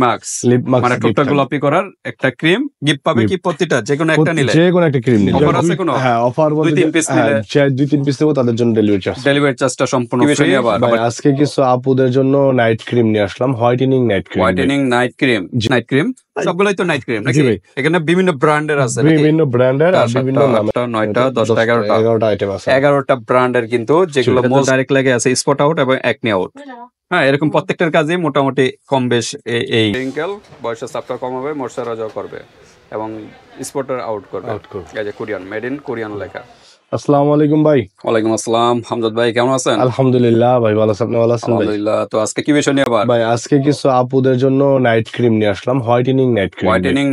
Mask lip mask মানে ঠোঁটটা গোলাপি করার একটা ক্রিম গিফট পাবে কি প্রতিটা যে কোনো একটা নিলে যে কোনো একটা ক্রিম নিলে অফার আছে কোনো হ্যাঁ অফার বলতে 2-3 পিস নিলে 2-3 পিস নেবো তাদের জন্য ডেলিভারি চার্জটা সম্পূর্ণ ফ্রি আবার আজকে কিছু আপুদের জন্য নাইট ক্রিম নিয়ে আসলাম whitening night cream night cream সবগুলাই তো নাইট ক্রিম নাকি এখানে বিভিন্ন ব্র্যান্ডের আছে বিভিন্ন ব্র্যান্ডের আর বিভিন্ন নামে 9টা 10টা 11টা আইটেম আছে 11টা ব্র্যান্ডের কিন্তু যেগুলো মোস্ট ডাইরেক্ট লাগে আছে স্পট আউট এবং একনি আউট হ্যাঁ এরকম প্রত্যেকটার কাজে মোটামুটি কম বেশ এই রিঙ্কেল বয়সের চাপটা কমাবে ময়শ্চারাইজার করবে এবং স্পটার আউট করবে এই যে কোরিয়ান মেড ইন কোরিয়ান লেখা আসসালামু আলাইকুম ভাই ওয়ালাইকুম আসসালাম হামজাদ ভাই কেমন আছেন আলহামদুলিল্লাহ ভাই ভালো আছেন আপনি ভালো আছেন ভাই আলহামদুলিল্লাহ তো আজকে কি বিষয় নিয়ে আবার ভাই আজকে কিছু আপুদের জন্য নাইট ক্রিম নিয়ে আসলাম হোয়াইটেনিং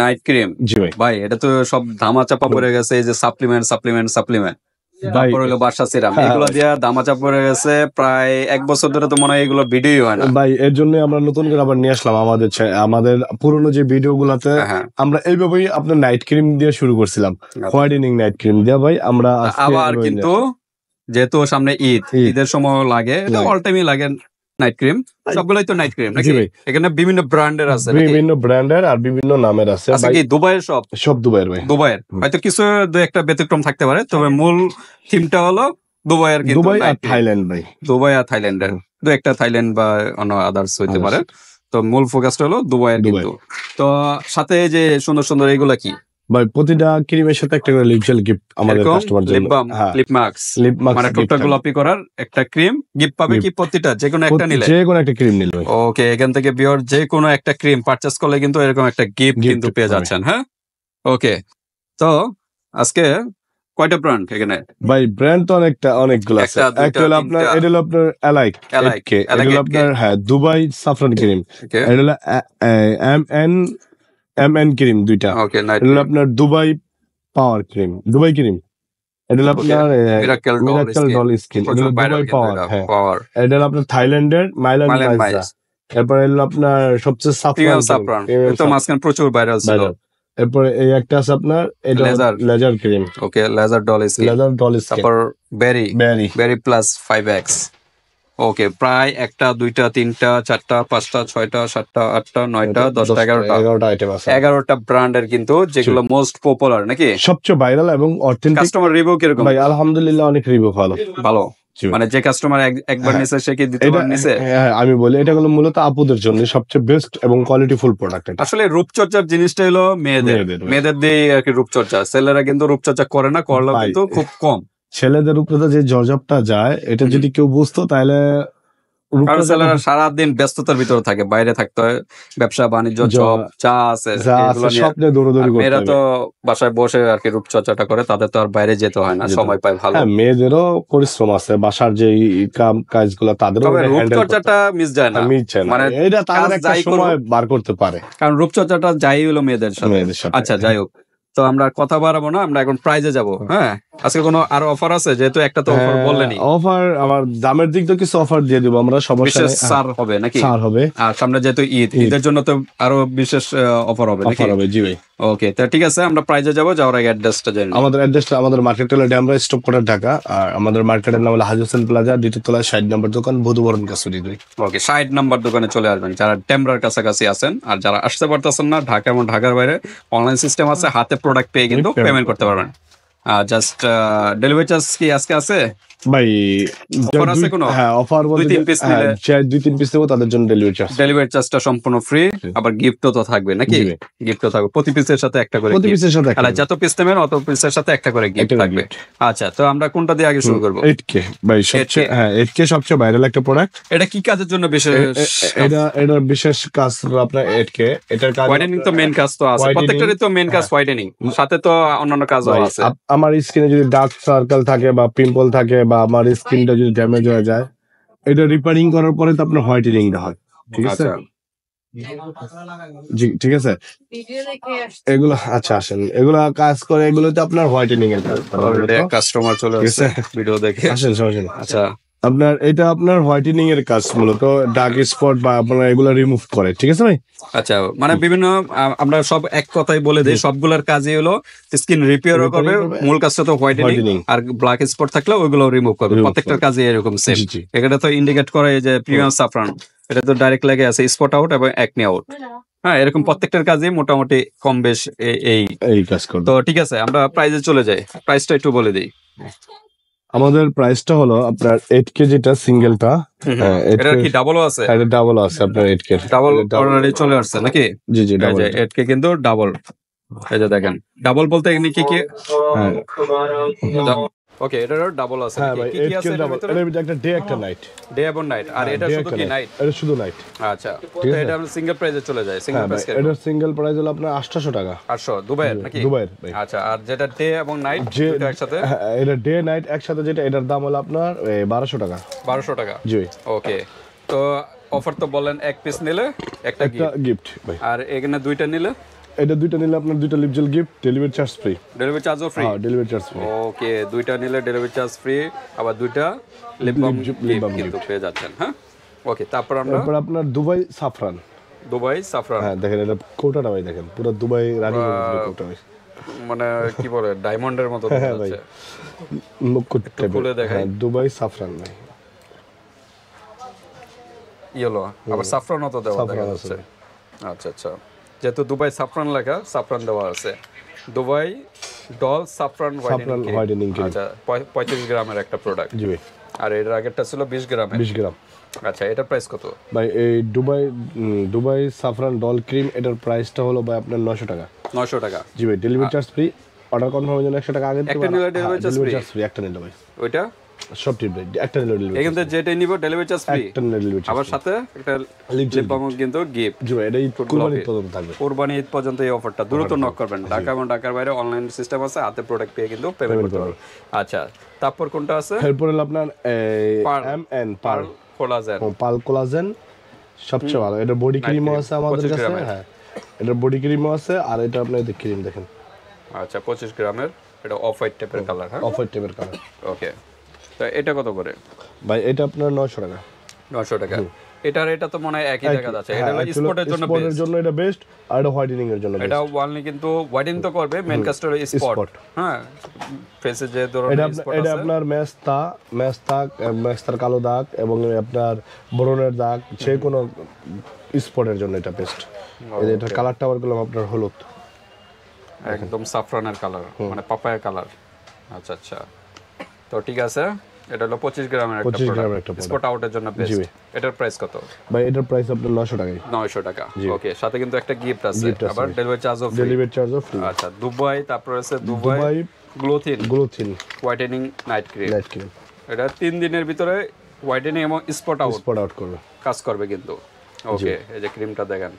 নাইট ক্রিম জি ভাই এটা তো সব ধামা চাপা পড়ে গেছে এই যে সাপ্লিমেন্ট তারপর হলো বাসা সিরাম এগুলো দিয়া দামা চাপ পড়ে গেছে প্রায় 1 বছর ধরে তো মনে হয় এগুলো ভিডিও হয় না ভাই এর জন্য আমরা নতুন করে আবার নিয়ে আসলাম আমাদের পুরনো যে ভিডিও গুলাতে আমরা এইভাবেই আপনার নাইট ক্রিম দিয়ে শুরু করছিলাম হোয়াইটেনিং নাইট ক্রিম দিয়ে ভাই আমরা আবার কিন্তু যেহেতু সামনে ঈদের সময় লাগে অল টাইমই লাগে নাইট ক্রিম সবগুলাই তো নাইট ক্রিম নাকি এখানে বিভিন্ন ব্র্যান্ডের আছে বিভিন্ন ব্র্যান্ডের আর বিভিন্ন নামের আছে আচ্ছা কি দুবাইয়ের সব দুবাইয়ের ভাই হয়তো কিছু দুই একটা ব্যতিক্রম থাকতে পারে তবে মূল থিমটা হলো দুবাইয়ের কিন্তু দুবাই আর থাইল্যান্ড ভাই দুবাই আর থাইল্যান্ডের দু একটা থাইল্যান্ড বা অন্য আদার্স হইতে পারে তো মূল ফোকাসটা হলো দুবাইয়ের কিন্তু তো সাথে যে সুন্দর সুন্দর এগুলা কি ভাই প্রতিটা ক্রিমের সাথে একটা করে লিপ জেল গিফট আমাদের কাস্টমার জন্য লিপ মাস্ক মানে ঠোঁটটা গোলাপি করার একটা ক্রিম গিফট পাবে কি প্রতিটা যে কোনো একটা নিলে যে কোনো একটা ক্রিম নিলে ওকে এখান থেকে বিয়র যে কোনো একটা ক্রিম পারচেজ করলে কিন্তু এরকম একটা গিফট কিন্তু পেয়ে যাচ্ছেন হ্যাঁ ওকে তো আজকে কয়টা ব্র্যান্ড এখানে ভাই ব্র্যান্ড তো অনেকগুলো আছে একটা হলো আপনার এটা হলো আপনার এলাইক এটা হলো আপনার হ্যাঁ দুবাই সাফরান ক্রিম এটা হলো এমএন ক্রিম দুইটা এটা হলো আপনার দুবাই পাওয়ার ক্রিম দুবাই ক্রিম এটা হলো আপনার মিরাকেল ডল স্কিন এটা হলো দুবাই পাওয়ার হ্যাঁ এটা হলো আপনার থাইল্যান্ডের মাইলান মাইজা এরপর হলো আপনার সবচেয়ে সাফরান তো মাঝখানে প্রচুর ভাইরাল ছিল এরপরে এই একটা আছে আপনার এটা laser cream okay laser doll skin তারপর বেরি প্লাস 5x ওকে প্রায় একটা দুইটা তিনটা চারটা পাঁচটা ছয়টা সাতটা আটটা নয়টা 10টা 11টা আইটেম আছে 11টা ব্র্যান্ডের কিন্তু যেগুলো মোস্ট পপুলার নাকি সবচেয়ে ভাইরাল এবং অথেন্টিক কাস্টমার রিভিউ কিরকম ভাই আলহামদুলিল্লাহ অনেক রিভিউ ভালো মানে যে কাস্টমার একবার নিছে সে কি দ্বিতীয়বার নিছে আমি বলি এটা হলো মূলত আপুদের জন্য সবচেয়ে বেস্ট এবং কোয়ালিটিফুল প্রোডাক্ট আসলে রূপচর্চার জিনিসটা হলো মেয়েদের দিয়ে আর কি রূপচর্চা ছেলেরা কিন্তু রূপচর্চা করে না করলেও কিন্তু খুব কম ছেলেদের উপরে যে জর্জবটা যায় এটা যদি কেউ বুঝতো তাহলে সারাদিন ব্যস্ততার ভিতরে থাকে বাইরে থাকতে হয় ব্যবসা বাণিজ্য জব চা আছে মেয়েরা তো বাসায় বসে আর কি রূপচর্চাটা করে তাদের তো আর বাইরে যেতে হয় না সময় পায় ভালো মেয়েদেরও পরিশ্রম আছে বাসার যে কাজগুলো তাদেরও রূপচর্চাটা মিস যায় না মানে এটা তাদের একটা সময় বার করতে পারে কারণ রূপচর্চাটা যাই হলো মেয়েদের সাথে আচ্ছা যাই হোক তো আমরা কথা বাড়াবো না আমরা এখন প্রাইজে যাব হ্যাঁ আজকে কোনো আর অফার আছে যেহেতু একটা তো অফার বললেনি অফার আমার দামের দিক থেকে কিছু অফার দিয়ে দিব আমরা সবার বিশেষ ছাড় হবে নাকি ছাড় হবে আর সামনে যেহেতু ঈদের জন্য তো আরো বিশেষ অফার হবে নাকি অফার হবে জি ভাই ওকে তো ঠিক আছে আমরা প্রাইজে যাব যাওয়ার আগে অ্যাড্রেসটা জানি আমাদের মার্কেট হলো ড্যামরা স্টপ করে ঢাকা আর আমাদের মার্কেটের নাম হলো হাজি হোসেন প্লাজা দ্বিতীয় তলায় 60 নম্বর দোকান বধুবরণ কাছুরি ওকে 60 নম্বর দোকানে চলে আসবেন যারা ড্যামরার কাছাকাছি আছেন আর যারা আসতে পারতেছেন না ঢাকা এবং ঢাকার বাইরে অনলাইন সিস্টেম আছে হাতে প্রোডাক্ট পেয়ে কিন্তু পেমেন্ট করতে পারবেন জাস্ট ডেলিভারি চার্জ কি আজকে আছে ভাই অফার আছে কোনো হ্যাঁ অফার বলতে 2-3 পিস নিলে 2-3 পিস নেবো তাদের জন্য ডেলিভারি চার্জটা সম্পূর্ণ ফ্রি আবার গিফটও তো থাকবে নাকি গিফটও থাকবে প্রতি পিসের সাথে একটা করে যত পিস নেবেন অত পিসের সাথে একটা করে গিফট থাকবে আচ্ছা তো আমরা কোনটা দিয়ে আগে শুরু করব 8K ভাই সবচেয়ে 8K সবচেয়ে ভাইরাল একটা প্রোডাক্ট এটা কি কাজের জন্য বিশেষ এটা বিশেষ কাজ আপনার 8K এটার কাজ হোয়াইটেনিং তো মেইন কাজ তো আছে প্রত্যেকটারই তো মেইন কাজ হোয়াইটেনিং সাথে তো অন্যান্য কাজও আছে আমার স্কিনে যদি ডার্ক সার্কেল থাকে বা পিম্পল থাকে বা আমার স্কিনটা যদি ড্যামেজ হয়ে যায় এটা রিপেয়ারিং করার পরে তো আপনার হোয়াইটেনিংটা হয় ঠিক আছে জি ঠিক আছে এগুলো আচ্ছা আসেন এগুলা কাজ করে এগুলোতে আপনার হোয়াইটেনিং এর কাস্টমার চলে আসছে ভিডিও দেখে আসেন আচ্ছা আপনার এটা আপনার হোয়াইটেনিং এর কাজ মূলত ডার্ক স্পট বা আপনার এগুলো রিমুভ করে ঠিক আছে ভাই আচ্ছা মানে বিভিন্ন আমরা সব এক কথাই বলে দেই সবগুলোর কাজই হলো স্কিন রিপেয়ারও করবে মূল কাজটা তো হোয়াইটেনিং আর ব্ল্যাক স্পট থাকলে ওইগুলো রিমুভ করবে প্রত্যেকটার কাজই এরকম সেম এখানে তো ইন্ডিকেট করে যে প্রিমিয়াম সাফরান এটা তো ডাইরেক্ট লাগে আছে স্পট আউট এবং একনি আউট হ্যাঁ, এরকম প্রত্যেকটার কাজে মোটামুটি কম বেশ এই কাজ করবে। তো ঠিক আছে, আমরা প্রাইজে চলে যাই। প্রাইসটা একটু বলে দিই। আমাদের প্রাইসটা হলো আপনার 8K যেটা সিঙ্গেলটা, হ্যাঁ এটা কি ডাবলও আছে? এটা ডাবল আছে আপনার 8K ডাবল অলরেডি চলে আসছে নাকি? জি জি, ডাবল 8K কিন্তু ডাবল। এই যে দেখেন, ডাবল বলতে এখানে কি কি? হ্যাঁ ওকে, এটারও ডাবল আছে হ্যাঁ নাকি? ভাই, কি কি 8K আছে এটার ডাবল, ভিতরে? এর ভিতরে একটা ডে একটা নাইট। ডে এবং নাইট। আর এটা শুধু কি নাইট? এটা শুধু নাইট। আচ্ছা, তো এটা আমরা সিঙ্গেল প্রাইসে চলে যাই। সিঙ্গেল হ্যাঁ ভাই, প্রাইস এটা সিঙ্গেল প্রাইস হলো আপনার 800 টাকা। 800 দুবাইয়ের নাকি? দুবাইয়ের ভাই। আচ্ছা, আর যেটা ডে এবং নাইট যে দুটো একসাথে? এটা ডে নাইট একসাথে, যেটা এটার দাম হলো আপনার 1200 টাকা। 1200 টাকা। জি। ওকে, তো অফার তো বললেন এক পিস নিলে একটা গিফট ভাই। আর এখানে দুইটা নিলে? এটা দুইটা নিলে আপনার দুইটা lip gel gift, delivery charge free. Delivery চার্জও ফ্রি? হ্যাঁ, ডেলিভারি চার্জ ফ্রি। ওকে, দুইটা নিলে ডেলিভারি চার্জ ফ্রি, আবার দুইটা লিপ বাম কিন্তু পেয়ে যাচ্ছেন। হ্যাঁ, ওকে। তারপর আপনার দুবাই সাফরান। দুবাই সাফরান। হ্যাঁ দেখেন, এটা কোটাটা ভাই দেখেন, পুরো দুবাই রানী কোটা ভাই, মানে কি বলে ডায়মন্ডের মতো দেখা যাচ্ছে। মুকুট খুলে দেখাই। দুবাই সাফরান ভাই, ইয়েলো আবার সাফরানও তো দেওয়া দেখা যাচ্ছে। আচ্ছা আচ্ছা, যেহেতু দুবাই সাফরান লেখা, সাফরান দেওয়া আছে। Dubai doll সাফরান whitening. আচ্ছা, 35 গ্রামের একটা প্রোডাক্ট। জি ভাই। আর এর আগেরটা ছিল 20 গ্রামের। 20 গ্রাম। আচ্ছা, এটার প্রাইস কত ভাই? এই দুবাই সাফরান ডল ক্রিম, এটার প্রাইসটা হলো ভাই আপনার 900 টাকা। 900 টাকা। জি ভাই, ডেলিভারি চার্জ ফ্রি। অর্ডার কনফার্মের জন্য 100 টাকা আগে দিতে একটা নিলে ডেলিভারি চার্জ ফ্রি। একটা নিলে ভাই, ওইটা সব টিপ ভাই, একটা নিলে ডেলিভারি। এখান থেকে যেটাই নিব ডেলিভারি চার্জ ফ্রি। একটা নিলে ডেলিভারি চার্জ, আবার সাথে একটা লিপ বাম কিন্তু গিফট। জি ভাই, এটা ঈদ কুরবানি পর্যন্ত থাকবে। কুরবানি ঈদ পর্যন্ত এই অফারটা। দ্রুত নক করবেন। ঢাকা এবং ঢাকার বাইরে অনলাইন সিস্টেম আছে, হাতে প্রোডাক্ট পেয়ে কিন্তু পেমেন্ট করতে পারবেন। আচ্ছা, তারপর কোনটা আছে? এরপর হলো আপনার পার্ল কোলাজেন। পার্ল কোলাজেন সবচেয়ে ভালো। এটা বডি ক্রিমও আছে আমাদের কাছে। হ্যাঁ, এটা বডি ক্রিমও আছে, আর এটা আপনার এই ক্রিম দেখেন। আচ্ছা, 25 গ্রামের। এটা অফ হোয়াইট টাইপের কালার। হ্যাঁ, অফ হোয়াইট টাইপের কালার। ওকে, তো এটা কত করে ভাই? এটা আপনার 900 টাকা। 900 টাকা। এটা তো মনে হয় একই দেখা যাচ্ছে। এটা হলো স্পটের জন্য এটা বেস্ট, আর এটা হোয়াইটেনিং এর জন্য বেস্ট। এটা ওয়ানলি কিন্তু হোয়াইটেনিং তো করবে, মেন কাজটা হলো স্পট। হ্যাঁ, ফেসে যে ধরনের স্পট আছে, এটা আপনার মেস্তার কালো দাগ এবং আপনার ব্রনের দাগ, যে কোনো স্পটের জন্য এটা বেস্ট। এটা কালারটা আবার বললাম আপনার হলুদ, একদম সাফরানের কালার, মানে পাপায়া কালার। আচ্ছা আচ্ছা, তো ঠিক আছে। এটা হলো 25 গ্রামের একটা প্রোডাক্ট, স্পট আউটের জন্য বেস্ট। এটার প্রাইস কত ভাই? এটার প্রাইস আপনার 900 টাকা। 900 টাকা। ওকে, সাথে কিন্তু একটা গিফট আছে, আবার ডেলিভারি চার্জও ফ্রি। আচ্ছা, দুবাই, তারপর আছে দুবাই গ্লোথিন হোয়াইটেনিং নাইট ক্রিম। এটা 3 দিনের ভিতরে হোয়াইটেনিং এবং স্পট আউট করবে, কাজ করবে কিন্তু। ওকে, এই যে ক্রিমটা দেখেন,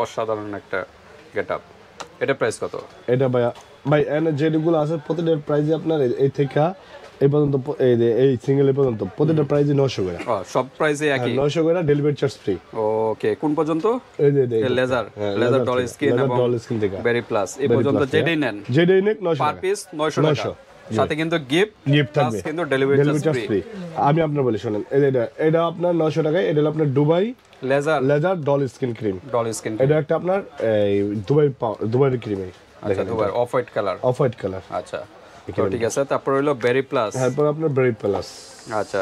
অসাধারণ একটা গেটআপ। এটা প্রাইস কত? এটা ভাই এনে যেগুলো আছে প্রতিটার প্রাইসই আপনার এই থেকে এই পর্যন্ত, এই সিঙ্গেল এই পর্যন্ত প্রতিটা প্রাইসই 900 করে। সব প্রাইসই একই, 900 করে, ডেলিভারি চার্জ ফ্রি। ওকে, কোন পর্যন্ত? এই যে লেজার ডল স্কিন এবং বেরি প্লাস এই পর্যন্ত যেটাই নেন 900 পার পিস 900 টাকা। সাথে কিন্তু গিফট থাকবে, কিন্তু ডেলিভারি চার্জ ফ্রি। আমি আপনার বলি শুনেন, এটা আপনার 900 টাকায়। এটা হলো আপনার Dubai laser doll skin cream. এটা একটা আপনার এই দুবাই ক্রিম। আচ্ছা, দুবাই অফ হোয়াইট কালার। আচ্ছা, তো ঠিক আছে। তারপর হলো বেরি প্লাস। তারপর আপনার বেরি প্লাস। আচ্ছা,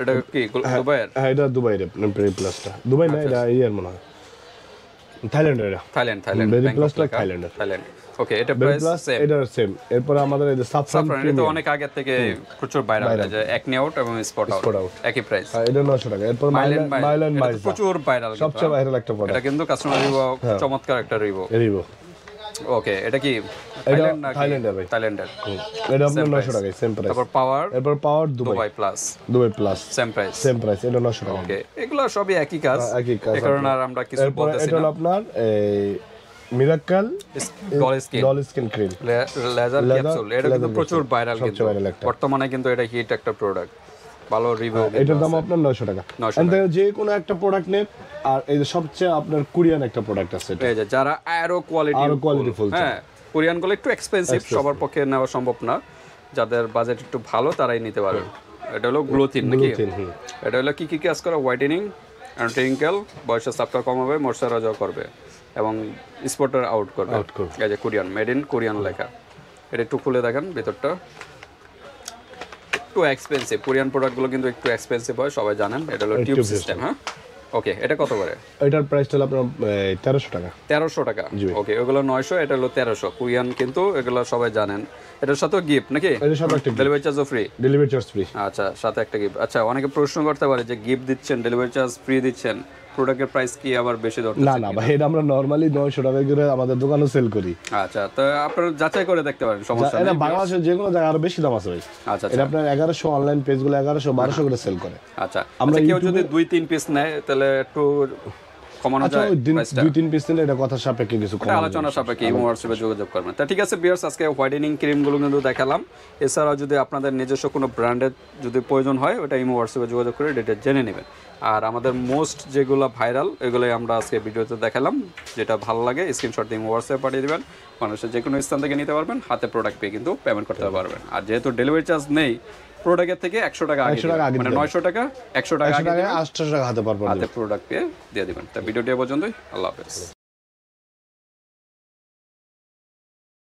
এটা কি দুবাইয়ের? হ্যাঁ, এটা দুবাইয়ের আপনার বেরি প্লাসটা। দুবাই না, এটা ইয়ার মনে হয় থাইল্যান্ডের। থাইল্যান্ড বেরি প্লাসটা থাইল্যান্ড। ওকে, এটা প্রাইস সেম? এটা সেম। এরপর আমাদের এই যে সাফরান এটা অনেক আগে থেকে প্রচুর ভাইরাল, যে একনি আউট এবং স্পট আউট একই প্রাইস। এটা 900 টাকা। এরপর মাইল্যান্ড প্রচুর ভাইরাল, সবচেয়ে ভাইরাল একটা প্রোডাক্ট। এটা কিন্তু কাস্টমার চমৎকার একটা রিভিউ। ওকে, এটা কি থাইল্যান্ডের ভাই? থাইল্যান্ডের। এটা আপনার 900 টাকা, সেম প্রাইস। তারপর পাওয়ার দুবাই প্লাস সেম প্রাইস। এটা 900 টাকা। ওকে, এগুলো সবই একই কাজ। এই কারণে আর আমরা কিছু বলতেছি না। এটা হলো আপনার এই miracle doll skin cream laser capsule. এটা কিন্তু প্রচুর ভাইরাল, কিন্তু বর্তমানে কিন্তু এটা হিট একটা প্রোডাক্ট, ভালো রিভিউ। এটার দাম আপনার 900 টাকা। যে কোনো একটা প্রোডাক্ট নেন। আর এই যে সবচেয়ে আপনার কোরিয়ান একটা প্রোডাক্ট আছে, এই যে যারা আরো কোয়ালিটিফুল। হ্যাঁ, কোরিয়ান গুলো একটু এক্সপেন্সিভ, সবার পক্ষে নেওয়া সম্ভব না। যাদের বাজেট একটু ভালো তারাই নিতে পারে। এটা হলো গ্লোথিন নাকি? এটা হলো কি কাজ করে? হোয়াইটেনিং, অ্যান্টি রিঙ্কেল, বয়সের চাপটা কমাবে, ময়শ্চারাইজার করবে এবং স্পটার আউট করবে। এই যে কোরিয়ান, মেড ইন কোরিয়ান লেখা। এটা একটু খুলে দেখেন ভিতরটা। একটু এক্সপেন্সিভ, কোরিয়ান প্রোডাক্টগুলো কিন্তু একটু এক্সপেন্সিভ হয়, সবাই জানেন। এটা হলো টিউব সিস্টেম। হ্যাঁ, ওকে, এটা কত করে? এটার প্রাইস হলো আপনার 1300 টাকা। 1300 টাকা। ওকে, ওগুলো 900, এটা হলো 1300। কোরিয়ান কিন্তু এগুলো সবাই জানেন। এটার সাথে গিফট নাকি? এটার সাথে একটা ডেলিভারি চার্জও ফ্রি। Delivery charge free. আচ্ছা, সাথে একটা গিফট। আচ্ছা, অনেকে প্রশ্ন করতে পারে যে গিফট দিচ্ছেন, ডেলিভারি চার্জ ফ্রি দিচ্ছেন, প্রোডাক্টের প্রাইস কি আবার বেশি ধরতেছে? না না ভাই, এটা আমরা নরমালি 900 টাকা করে আমাদের দোকানে সেল করি। আচ্ছা, তো আপনারা যাচাই করে দেখতে পারেন, সমস্যা নেই। এটা বাংলাদেশের যে কোনো জায়গায় আরো বেশি দাম আছে ভাই। আচ্ছা, এটা আপনার 1100, অনলাইন পেজগুলো 1100 1200 করে সেল করে। আচ্ছা, আমরা কেউ যদি 2-3 পিস নেয় তাহলে একটু কমানো যায় প্রাইসটা? 2-3 পিস নিলে এটা কথা সাপেক্ষে কিছু কম, আলোচনা সাপেক্ষে ইমো হোয়াটসঅ্যাপে যোগাযোগ করবেন। তা ঠিক আছে ভিউয়ার্স, আজকে হোয়াইটেনিং ক্রিমগুলো কিন্তু দেখালাম। এছাড়াও যদি আপনাদের নিজস্ব কোনো ব্র্যান্ডের যদি প্রয়োজন হয়, ওটা ইমো হোয়াটসঅ্যাপে যোগাযোগ করে ডিটেইলস জেনে নেবেন। আর আমাদের মোস্ট যেগুলো ভাইরাল এগুলোই আমরা আজকে ভিডিওতে দেখালাম। যেটা ভালো লাগে স্ক্রিনশট দিয়ে ইমো হোয়াটসঅ্যাপে পাঠিয়ে দেবেন। মানুষের যে কোনো স্থান থেকে নিতে পারবেন, হাতে প্রোডাক্ট পেয়ে কিন্তু পেমেন্ট করতে পারবেন। আর যেহেতু ডেলিভারি চার্জ নেই, প্রোডাক্টের থেকে 100 টাকা আগে, মানে 900 টাকা 100 টাকা আগে 800 টাকা হাতে প্রোডাক্ট পেয়ে দিয়ে দিবেন। তা ভিডিওটি পর্যন্তই, আল্লাহ হাফেজ।